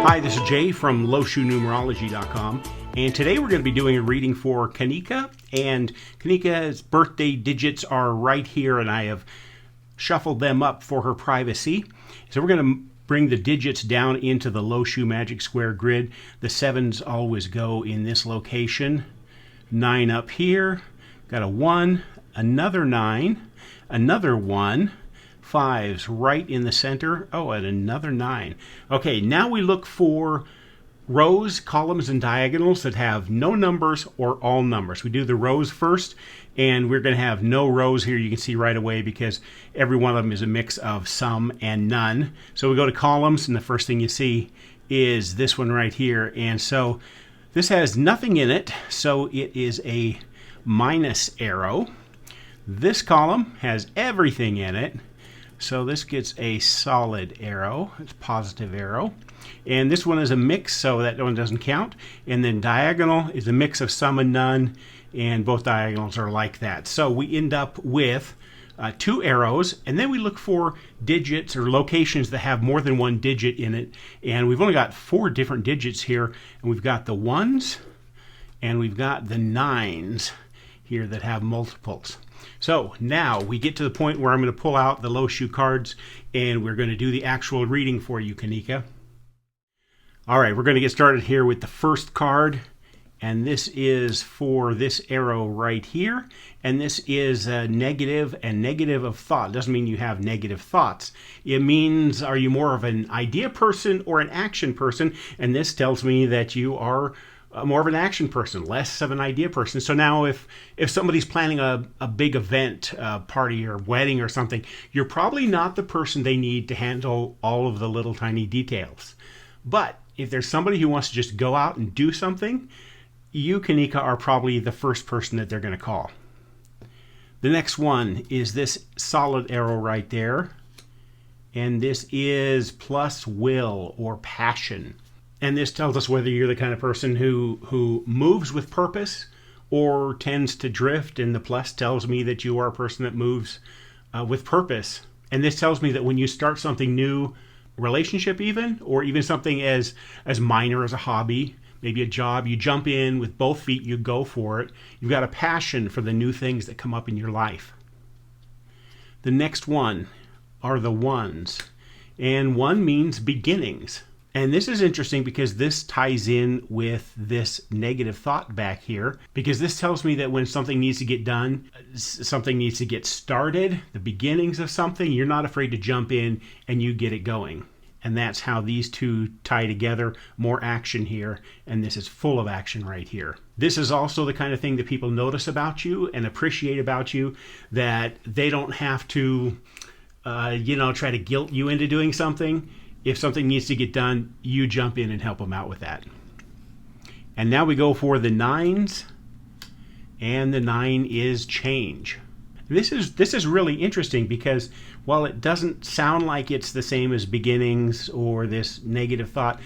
Hi, this is Jay from Lo Shu Numerology.com, and today we're going to be doing a reading for Kanika, and Kanika's birthday digits are right here, and I have shuffled them up for her privacy. So we're going to bring the digits down into the Lo Shu Magic Square grid. The 7s always go in this location. 9 up here, got a 1, another 9, another 1, 5s right in the center. Oh, and another 9. Okay, now we look for rows, columns, and diagonals that have no numbers or all numbers. We do the rows first, and we're going to have no rows here. You can see right away because every one of them is a mix of some and none. So we go to columns, and the first thing you see is this one right here. And so this has nothing in it, so it is a minus arrow. This column has everything in it, so this gets a solid arrow. It's a positive arrow. And this one is a mix, so that one doesn't count. And then diagonal is a mix of some and none, and both diagonals are like that. So we end up with 2 arrows, and then we look for digits or locations that have more than one digit in it. And we've only got 4 different digits here, and we've got the 1s, and we've got the 9s here that have multiples. So now we get to the point where I'm going to pull out the Lo Shu cards, and we're going to do the actual reading for you, Kanika. All right, we're going to get started here with the first card, and this is for this arrow right here, and this is negative and negative of thought. It doesn't mean you have negative thoughts. It means, are you more of an idea person or an action person? And this tells me that you are more of an action person, less of an idea person. So now if somebody's planning a big event, party or wedding or something, you're probably not the person they need to handle all of the little tiny details. But if there's somebody who wants to just go out and do something, you, Kanika, are probably the first person that they're going to call. The next one is this solid arrow right there. And this is plus will or passion. And this tells us whether you're the kind of person who moves with purpose or tends to drift. And the plus tells me that you are a person that moves with purpose. And this tells me that when you start something new, relationship even, or even something as minor as a hobby, maybe a job, you jump in with both feet, you go for it. You've got a passion for the new things that come up in your life. The next one are the 1s. And 1 means beginnings. And this is interesting because this ties in with this negative thought back here, because this tells me that when something needs to get done, something needs to get started, the beginnings of something, you're not afraid to jump in and you get it going. And that's how these two tie together. More action here, and this is full of action right here. This is also the kind of thing that people notice about you and appreciate about you, that they don't have to, try to guilt you into doing something. If something needs to get done, you jump in and help them out with that. And now we go for the 9s, and the 9 is change. This is really interesting because while it doesn't sound like it's the same as beginnings or this negative thought,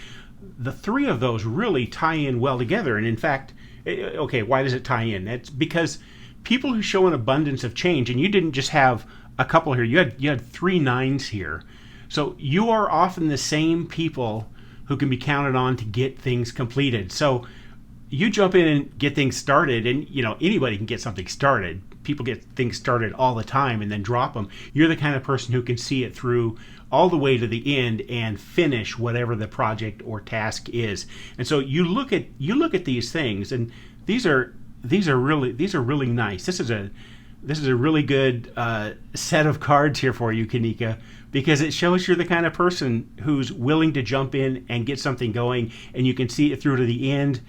the 3 of those really tie in well together. And in fact, okay, why does it tie in? It's because people who show an abundance of change, and you didn't just have a couple here, you had 3 9s here. So you are often the same people who can be counted on to get things completed. So you jump in and get things started, and anybody can get something started. People get things started all the time and then drop them. You're the kind of person who can see it through all the way to the end and finish whatever the project or task is. And so you look at these things, and these are really nice. This is a really good set of cards here for you, Kanika, because it shows you're the kind of person who's willing to jump in and get something going, and you can see it through to the end.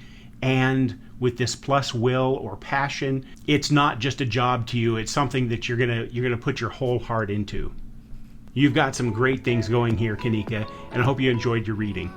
And with this plus will or passion, it's not just a job to you. It's something that you're gonna put your whole heart into. You've got some great things going here, Kanika, and I hope you enjoyed your reading.